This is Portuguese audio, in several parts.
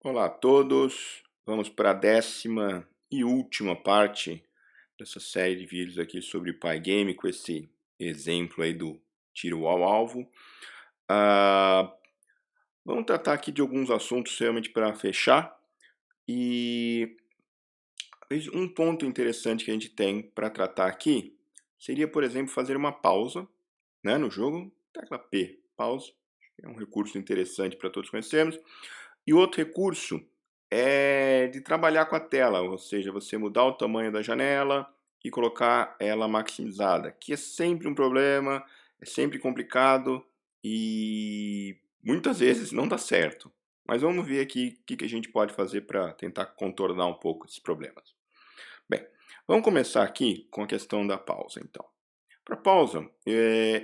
Olá a todos, vamos para a 10ª e última parte dessa série de vídeos aqui sobre Pygame, com esse exemplo aí do tiro ao alvo. Ah, Vamos tratar aqui de alguns assuntos realmente para fechar, e um ponto interessante que a gente tem para tratar aqui seria, por exemplo, fazer uma pausa, né, no jogo, tecla P, pausa, é um recurso interessante para todos conhecermos. E outro recurso é de trabalhar com a tela, ou seja, você mudar o tamanho da janela e colocar ela maximizada, que é sempre um problema, é sempre complicado e muitas vezes não dá certo. Mas vamos ver aqui o que a gente pode fazer para tentar contornar um pouco esses problemas. Bem, vamos começar aqui com a questão da pausa, então. Para pausa,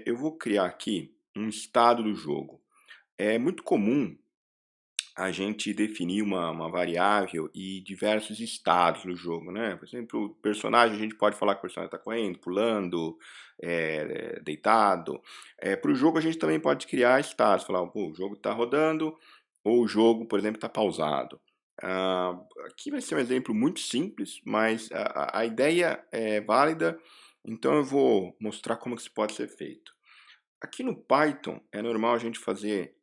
eu vou criar aqui um estado do jogo. É muito comum a gente definir uma variável e diversos estados no jogo, né? Por exemplo, o personagem, a gente pode falar que o personagem está correndo, pulando, deitado. Para o jogo, a gente também pode criar estados, falar, pô, o jogo está rodando, ou o jogo, por exemplo, está pausado. Ah, Aqui vai ser um exemplo muito simples, mas a ideia é válida, então eu vou mostrar como que isso pode ser feito. Aqui no Python é normal a gente fazer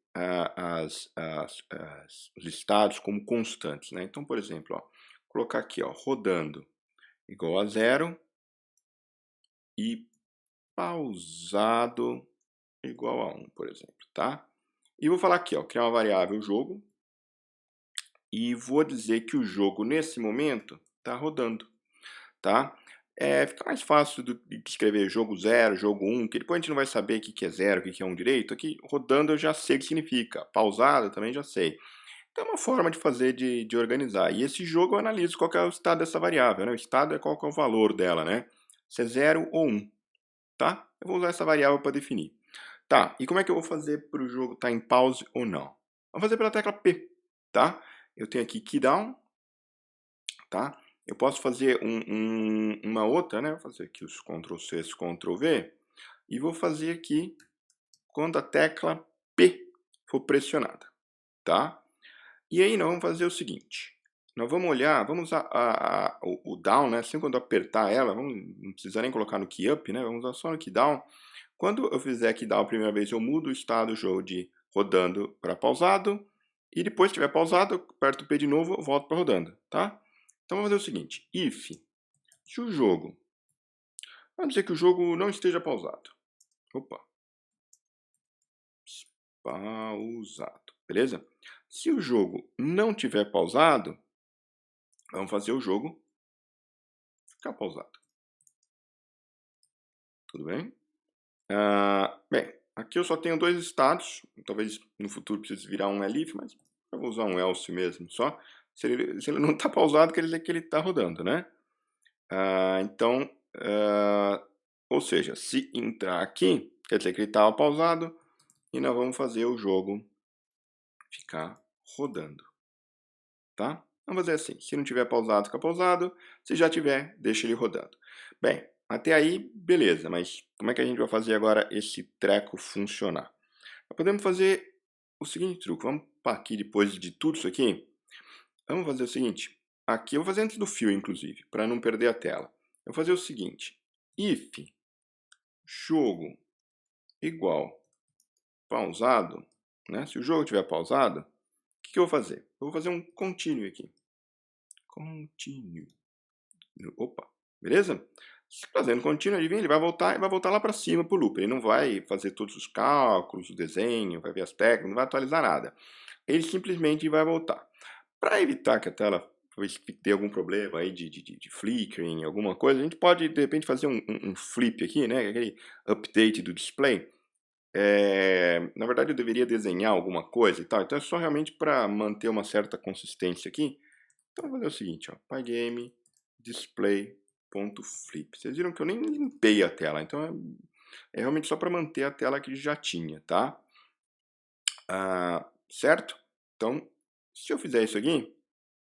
os estados como constantes, né? Então, por exemplo, ó, colocar aqui, ó, rodando igual a 0 e pausado igual a 1, por exemplo, tá? E vou falar aqui, ó, criar uma variável jogo e vou dizer que o jogo nesse momento está rodando, tá? Fica mais fácil do que escrever jogo 0, jogo 1, que depois a gente não vai saber o que é 0, o que é 1 direito. Aqui, rodando eu já sei o que significa, pausado eu também já sei. Então é uma forma de fazer, de organizar. E esse jogo eu analiso qual que é o estado dessa variável, né? O estado é qual que é o valor dela, né? Se é 0 ou 1, tá? Eu vou usar essa variável para definir. Tá, e como é que eu vou fazer para o jogo estar em pause ou não? Vou fazer pela tecla P, tá? Eu tenho aqui keydown, tá? Eu posso fazer uma outra, né? Vou fazer aqui os Ctrl+C, Ctrl+V, e vou fazer aqui quando a tecla P for pressionada, tá? E aí nós vamos fazer o seguinte, nós vamos olhar, vamos usar o down, né? Sempre quando eu apertar ela, não precisa nem colocar no key up, né? Vamos usar só no key down. Quando eu fizer key down a primeira vez, eu mudo o estado do jogo de rodando para pausado, e depois que estiver pausado, eu aperto o P de novo, eu volto para rodando, tá? Então vamos fazer o seguinte, if, se o jogo, vamos dizer que o jogo não esteja pausado. Opa, pausado, beleza? Se o jogo não tiver pausado, vamos fazer o jogo ficar pausado. Tudo bem? Bem, aqui eu só tenho dois estados, talvez no futuro precise virar um elif, mas eu vou usar um else mesmo só. Se ele não está pausado, quer dizer que ele está rodando, né? Então, ou seja, se entrar aqui, quer dizer que ele estava pausado, e nós vamos fazer o jogo ficar rodando, tá? Vamos fazer assim, se não tiver pausado, fica pausado, se já tiver, deixa ele rodando. Bem, até aí, beleza, mas como é que a gente vai fazer agora esse treco funcionar? Nós podemos fazer o seguinte truque, vamos para aqui depois de tudo isso aqui, vamos fazer o seguinte, aqui eu vou fazer antes do fio, inclusive, para não perder a tela. Eu vou fazer o seguinte, if jogo igual pausado, né? Se o jogo estiver pausado, o que eu vou fazer? Eu vou fazer um continue aqui. Continue. Opa, beleza? Fazendo continue, adivinha, ele vai voltar e vai voltar lá para cima para o loop. Ele não vai fazer todos os cálculos, o desenho, vai ver as técnicas, não vai atualizar nada. Ele simplesmente vai voltar. Para evitar que a tela tenha algum problema aí de flickering, alguma coisa, a gente pode, de repente, fazer um flip aqui, né? Aquele update do display. Na verdade, eu deveria desenhar alguma coisa e tal. Então, é só realmente para manter uma certa consistência aqui. Então, eu vou fazer o seguinte, ó, pygame display.flip. Vocês viram que eu nem limpei a tela, então é realmente só para manter a tela que já tinha, tá? Certo? Então, se eu fizer isso aqui,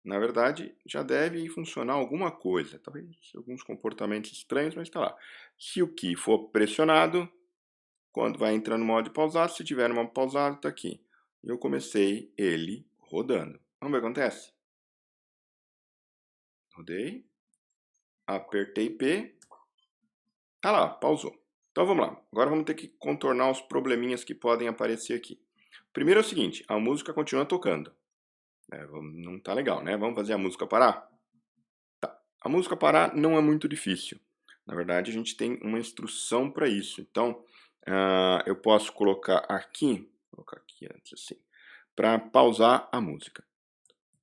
na verdade, já deve funcionar alguma coisa. Talvez alguns comportamentos estranhos, mas está lá. Se o key for pressionado, quando vai entrar no modo pausado, se tiver no modo pausado, está aqui. Eu comecei ele rodando. Vamos ver o que acontece? Rodei, apertei P, tá lá, pausou. Então vamos lá, agora vamos ter que contornar os probleminhas que podem aparecer aqui. Primeiro é o seguinte, a música continua tocando. Não tá legal, né? Vamos fazer a música parar? Tá. A música parar não é muito difícil. Na verdade, a gente tem uma instrução para isso. Então, eu posso colocar aqui, vou colocar aqui antes assim, para pausar a música.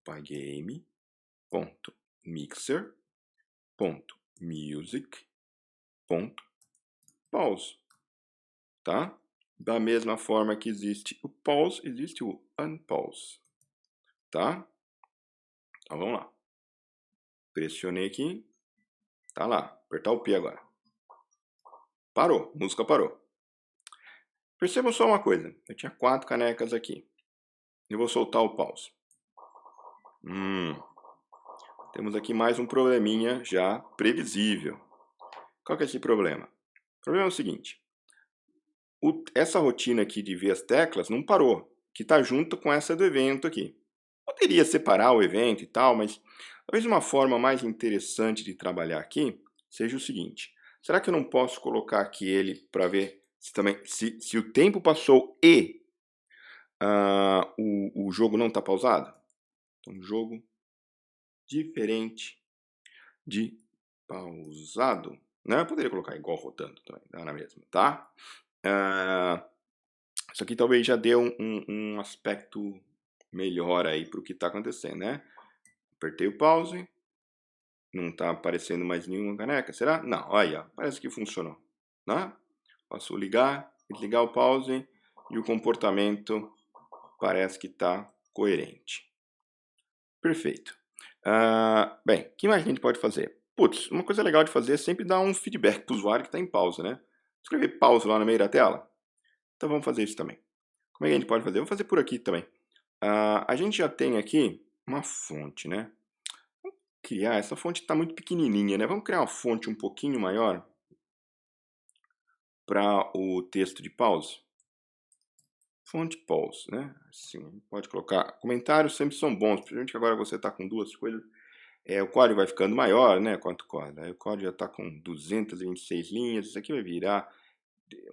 pygame.mixer.music.pause, tá? Da mesma forma que existe o pause, existe o unpause, tá? Então vamos lá. Pressionei aqui, tá lá. Apertar o P agora. Parou, a música parou. Percebam só uma coisa, eu tinha 4 canecas aqui. Eu vou soltar o pause. Temos aqui mais um probleminha já previsível. Qual que é esse problema? O problema é o seguinte, essa rotina aqui de ver as teclas não parou, que está junto com essa do evento aqui. Poderia separar o evento e tal, mas talvez uma forma mais interessante de trabalhar aqui seja o seguinte, será que eu não posso colocar aqui ele para ver se o tempo passou e o jogo não está pausado? Então, jogo diferente de pausado, né? Eu poderia colocar igual rodando também, dá na mesma, tá? Isso aqui talvez já dê um aspecto melhor aí para o que está acontecendo, né? Apertei o pause, não está aparecendo mais nenhuma caneca, será? Não, olha, parece que funcionou, né? Posso ligar, desligar o pause e o comportamento parece que está coerente. Perfeito. Bem, o que mais a gente pode fazer? Putz, uma coisa legal de fazer é sempre dar um feedback para o usuário que está em pausa, né? Escrever pause lá no meio da tela. Então vamos fazer isso também. Como é que a gente pode fazer? Vamos fazer por aqui também. A gente já tem aqui uma fonte, né? Vamos criar, essa fonte está muito pequenininha, né? Vamos criar uma fonte um pouquinho maior para o texto de pause. Fonte pause, né? Assim, pode colocar. Comentários sempre são bons, principalmente que agora você está com duas coisas. O código vai ficando maior, né? Quanto código? Aí o código já está com 226 linhas. Isso aqui vai virar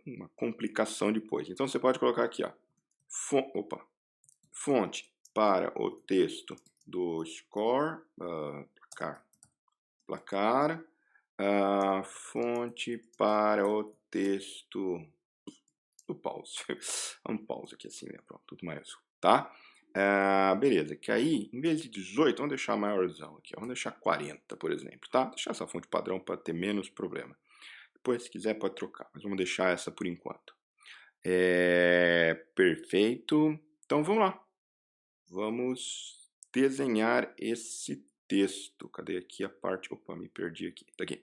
uma complicação depois. Então você pode colocar aqui, ó. Fonte para o texto do score, placar, fonte para o texto do pause. Vamos pause aqui assim, né? Pronto, tudo maiúsculo, tá? Beleza, que aí, em vez de 18, vamos deixar maiorzão aqui, ó. Vamos deixar 40, por exemplo, tá? Deixar essa fonte padrão para ter menos problema. Depois, se quiser, pode trocar, mas vamos deixar essa por enquanto. Perfeito. Então, vamos lá. Vamos desenhar esse texto. Cadê aqui a parte? Opa, me perdi aqui. Tá aqui.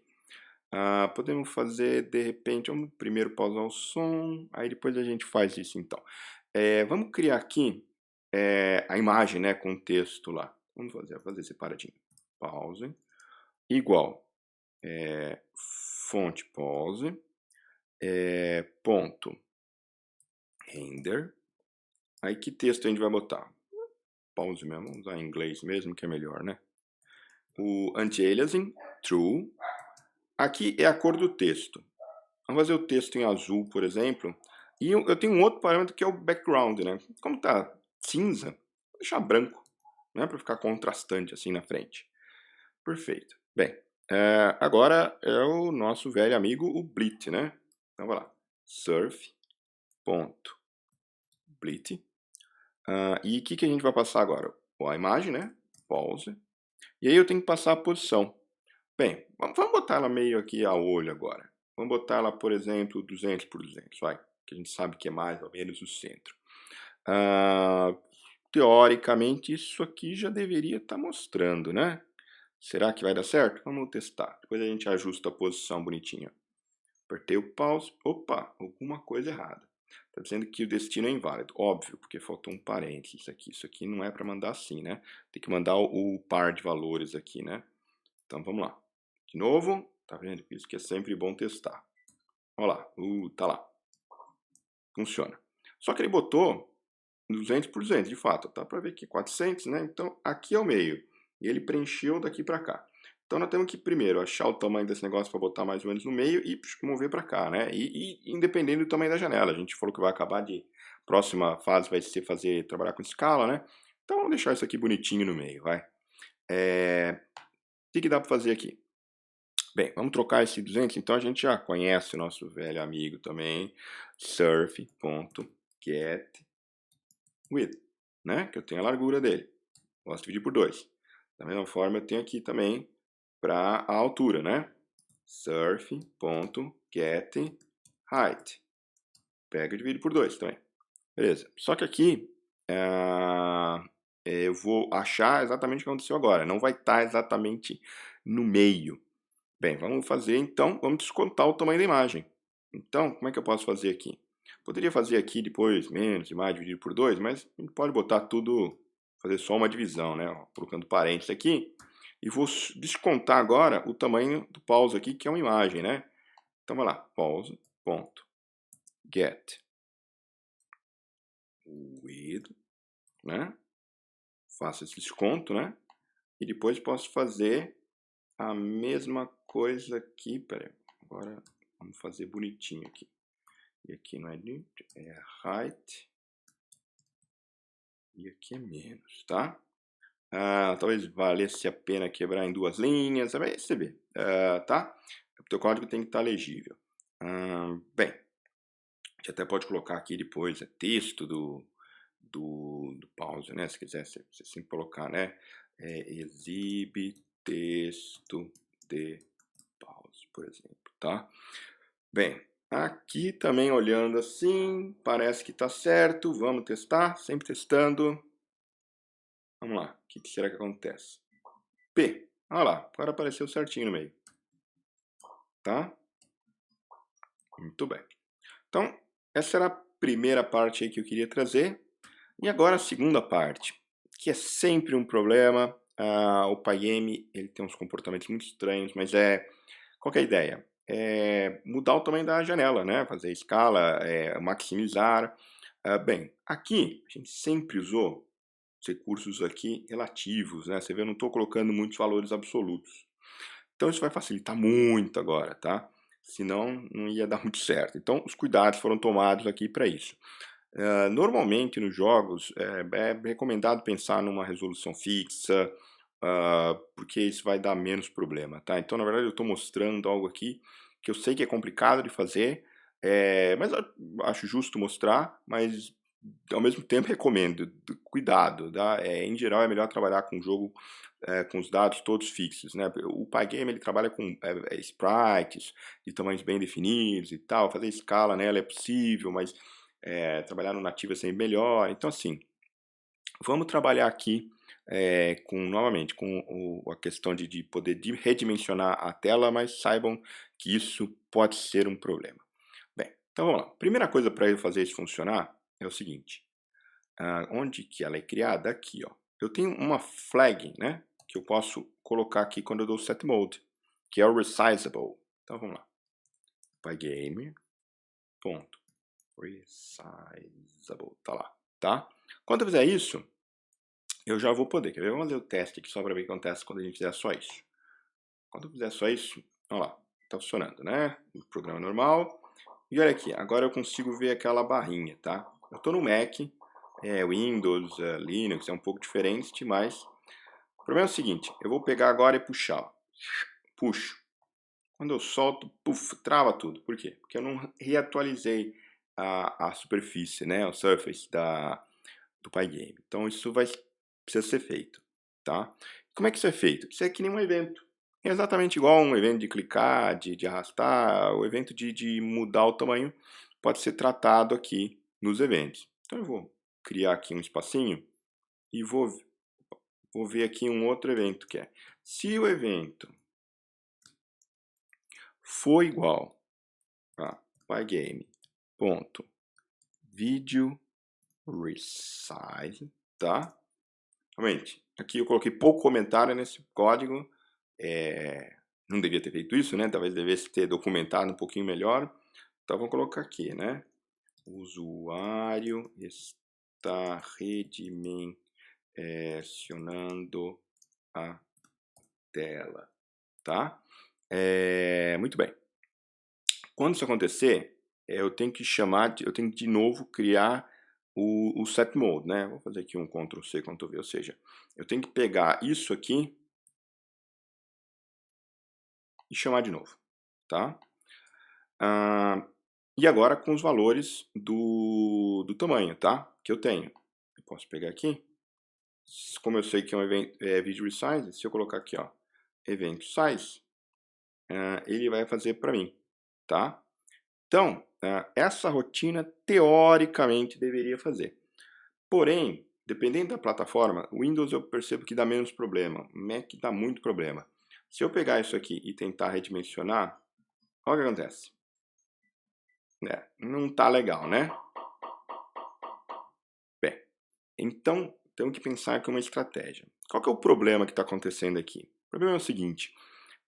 Podemos fazer, de repente, vamos primeiro pausar o som, aí depois a gente faz isso então. Vamos criar aqui a imagem, né, com o texto lá. Vamos fazer separadinho. Pause, igual, fonte pause, ponto, render. Aí que texto a gente vai botar? Pause mesmo, vamos usar em inglês mesmo, que é melhor, né? O anti-aliasing, true. Aqui é a cor do texto. Vamos fazer o texto em azul, por exemplo. E eu tenho um outro parâmetro que é o background, né? Como tá cinza, vou deixar branco, né? Para ficar contrastante assim na frente. Perfeito. Bem, agora é o nosso velho amigo, o Blit, né? Então, vai lá. Surf.blit. E o que a gente vai passar agora? A imagem, né? Pause. E aí eu tenho que passar a posição. Bem, vamos botar ela meio aqui a olho agora. Vamos botar ela, por exemplo, 200 por 200, vai. Que a gente sabe que é mais ou menos o centro. Teoricamente, isso aqui já deveria estar mostrando, né? Será que vai dar certo? Vamos testar. Depois a gente ajusta a posição bonitinha. Apertei o pause. Opa, alguma coisa errada. Está dizendo que o destino é inválido. Óbvio, porque faltou um parênteses aqui. Isso aqui não é para mandar assim, né? Tem que mandar o par de valores aqui, né? Então, vamos lá. De novo, tá vendo? Isso que é sempre bom testar. Olha lá, tá lá. Funciona. Só que ele botou 200 por 200, de fato. Dá para ver aqui 400, né? Então, aqui é o meio. E ele preencheu daqui para cá. Então, nós temos que primeiro achar o tamanho desse negócio para botar mais ou menos no meio e mover para cá, né? E independente do tamanho da janela. A gente falou que vai acabar de... Próxima fase vai ser trabalhar com escala, né? Então, vamos deixar isso aqui bonitinho no meio, vai. O que dá para fazer aqui? Bem, vamos trocar esse 200. Então, a gente já conhece o nosso velho amigo também. Surf.getWidth, né? Que eu tenho a largura dele. Posso dividir por 2. Da mesma forma, eu tenho aqui também para a altura, né? Surf.getHeight. Pega e divide por 2 também. Beleza. Só que aqui eu vou achar exatamente o que aconteceu agora. Não vai estar exatamente no meio. Bem, vamos fazer então, vamos descontar o tamanho da imagem. Então, como é que eu posso fazer aqui? Poderia fazer aqui depois menos e mais dividido por 2, mas a gente pode botar tudo, fazer só uma divisão, né? Colocando parênteses aqui. E vou descontar agora o tamanho do pause aqui, que é uma imagem, né? Então, vai lá, pause.get width, né? Faço esse desconto, né? E depois posso fazer a mesma coisa aqui. Pera aí, agora vamos fazer bonitinho aqui. E aqui não é height. E aqui é menos, tá? Talvez valesse a pena quebrar em 2 linhas. Você vai receber, tá? O teu código tem que estar legível. Bem, a gente até pode colocar aqui depois texto do pause, né? Se quiser, você sempre colocar, né? Exibe texto de pause, por exemplo, tá? Bem, aqui também olhando assim, parece que está certo. Vamos testar, sempre testando. Vamos lá, o que será que acontece? P, olha lá, agora apareceu certinho no meio. Tá? Muito bem. Então, essa era a primeira parte aí que eu queria trazer. E agora a segunda parte, que é sempre um problema. O Pygame, ele tem uns comportamentos muito estranhos, mas qual que é a ideia? Mudar o tamanho da janela, né? Fazer escala, maximizar. Bem, aqui a gente sempre usou os recursos aqui relativos, né? Você vê, eu não estou colocando muitos valores absolutos. Então isso vai facilitar muito agora, tá? Senão não ia dar muito certo. Então os cuidados foram tomados aqui para isso. Normalmente nos jogos é recomendado pensar numa resolução fixa, porque isso vai dar menos problema, tá? Então na verdade eu estou mostrando algo aqui que eu sei que é complicado de fazer, mas eu acho justo mostrar, mas ao mesmo tempo recomendo, cuidado, tá? Em geral é melhor trabalhar com o jogo com os dados todos fixos, né? O Pygame ele trabalha com sprites de tamanhos bem definidos e tal, fazer escala nela é possível, mas trabalhar no nativo é sempre melhor. Então assim, vamos trabalhar aqui novamente com a questão de poder redimensionar a tela, mas saibam que isso pode ser um problema. Bem, então vamos lá. Primeira coisa para eu fazer isso funcionar é o seguinte. Onde que ela é criada? Aqui, ó. Eu tenho uma flag, né? Que eu posso colocar aqui quando eu dou set mode, que é o resizable. Então vamos lá. Pygame. Resizable. Tá lá, tá? Quando eu fizer isso, eu já vou poder. Quer ver? Vamos fazer o teste aqui só para ver o que acontece quando a gente fizer só isso. Quando eu fizer só isso, olha lá, tá funcionando, né? O programa normal. E olha aqui, agora eu consigo ver aquela barrinha, tá? Eu tô no Mac, Windows, Linux, é um pouco diferente, mas o problema é o seguinte, eu vou pegar agora e puxar, ó. Puxo. Quando eu solto, puf, trava tudo. Por quê? Porque eu não reatualizei a superfície, né? O surface do Pygame. Então isso precisa ser feito, tá? Como é que isso é feito? Isso é que nem um evento. É exatamente igual a um evento de clicar, de arrastar, o evento de mudar o tamanho pode ser tratado aqui nos eventos. Então eu vou criar aqui um espacinho e vou ver aqui um outro evento que é, se o evento for igual a pygame.videoResize, tá? Realmente, aqui eu coloquei pouco comentário nesse código, não devia ter feito isso, né? Talvez devesse ter documentado um pouquinho melhor. Então vamos colocar aqui, né? Usuário está redimensionando a tela, tá? Muito bem. Quando isso acontecer, eu tenho que de novo criar o set mode, né? Vou fazer aqui um Ctrl+C, Ctrl+V, ou seja, eu tenho que pegar isso aqui e chamar de novo, tá? E agora com os valores do tamanho, tá? Que eu tenho. Eu posso pegar aqui, como eu sei que é um evento, video resize, se eu colocar aqui, ó, event size, ele vai fazer para mim, tá? Então, essa rotina teoricamente deveria fazer. Porém, dependendo da plataforma, Windows eu percebo que dá menos problema, Mac dá muito problema. Se eu pegar isso aqui e tentar redimensionar, olha o que acontece. Não tá legal, né? Bem, então temos que pensar aqui uma estratégia. Qual que é o problema que está acontecendo aqui? O problema é o seguinte,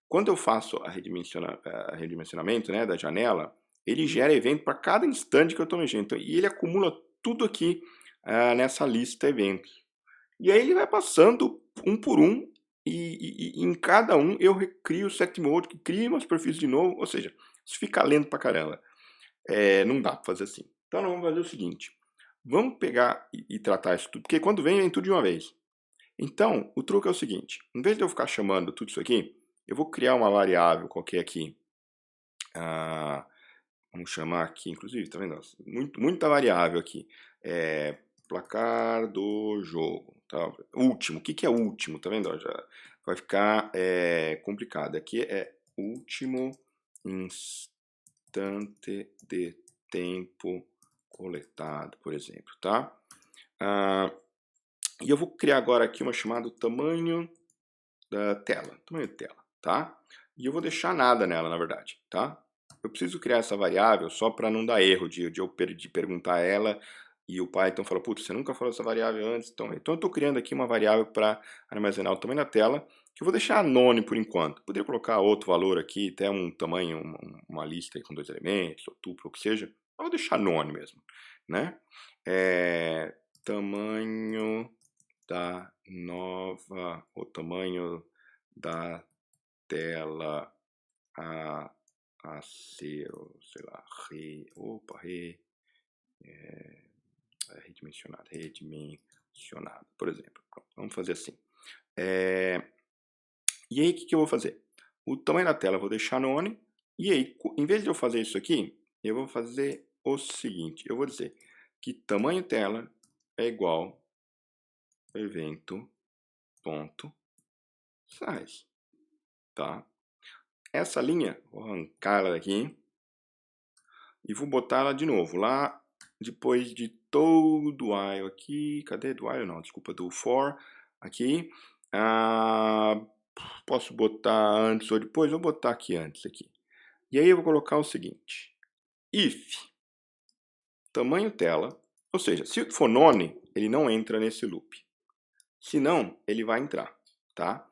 quando eu faço a redimensionamento, né, da janela, ele gera evento para cada instante que eu estou mexendo. Então, e ele acumula tudo aqui nessa lista eventos. E aí ele vai passando um por um e em cada um eu recrio o set mode, que cria uma superfície de novo, ou seja, isso fica lento pra caramba. Não dá para fazer assim. Então nós vamos fazer o seguinte, vamos pegar e tratar isso tudo, porque quando vem tudo de uma vez. Então, o truque é o seguinte, em vez de eu ficar chamando tudo isso aqui, eu vou criar uma variável qualquer aqui, vamos chamar aqui, inclusive, tá vendo? Muita variável aqui, placar do jogo, tá? Último, o que é último, tá vendo? Já vai ficar complicado, aqui é último instante de tempo coletado, por exemplo, tá? E eu vou criar agora aqui uma chamada tamanho da tela, tá? E eu vou deixar nada nela, na verdade, tá? Eu preciso criar essa variável só para não dar erro de eu perguntar ela e o Python fala, putz, você nunca falou essa variável antes, então eu estou criando aqui uma variável para armazenar o tamanho da tela, que eu vou deixar anônimo por enquanto. Poderia colocar outro valor aqui, até um tamanho, uma lista aí com 2 elementos, ou tuplo, o que seja, mas eu vou deixar anônimo mesmo, né? Tamanho da nova, o tamanho da tela a ser, sei lá, redimensionado, por exemplo. Pronto, vamos fazer assim. E aí, o que eu vou fazer? O tamanho da tela eu vou deixar none, e aí, em vez de eu fazer isso aqui, eu vou fazer o seguinte, eu vou dizer que tamanho tela é igual evento.size, tá? Essa linha, vou arrancar ela daqui e vou botar ela de novo lá depois de todo o while aqui. Cadê do while? Não, desculpa, do for aqui. Posso botar antes ou depois? Vou botar aqui antes aqui. E aí eu vou colocar o seguinte: if tamanho tela, ou seja, se for none, ele não entra nesse loop. Se não, ele vai entrar, tá?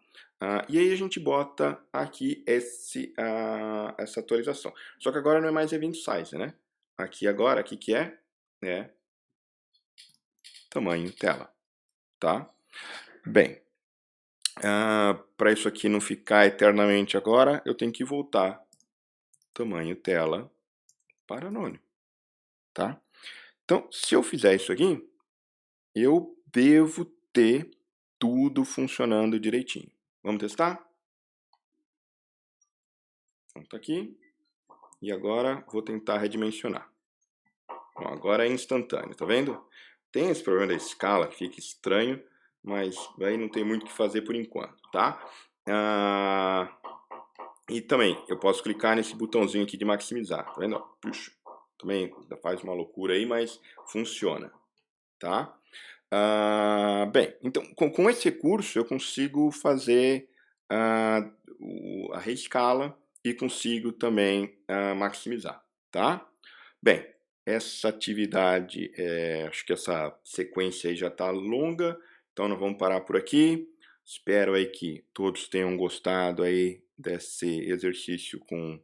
E aí a gente bota aqui essa atualização. Só que agora não é mais event size, né? Aqui agora, o que é? É tamanho tela, tá? Bem, para isso aqui não ficar eternamente agora, eu tenho que voltar tamanho tela para anônimo, tá? Então, se eu fizer isso aqui, eu devo ter tudo funcionando direitinho. Vamos testar? Então, tá aqui. E agora vou tentar redimensionar. Bom, agora é instantâneo, tá vendo? Tem esse problema da escala que fica estranho, mas aí não tem muito o que fazer por enquanto, tá? E também eu posso clicar nesse botãozinho aqui de maximizar, tá vendo? Puxa, também faz uma loucura aí, mas funciona, tá? Bem, então com esse recurso eu consigo fazer a reescala e consigo também maximizar, tá? Bem, essa atividade, acho que essa sequência aí já está longa, então nós vamos parar por aqui. Espero aí que todos tenham gostado aí desse exercício com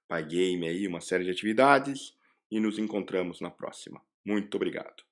Pygame aí, uma série de atividades, e nos encontramos na próxima. Muito obrigado.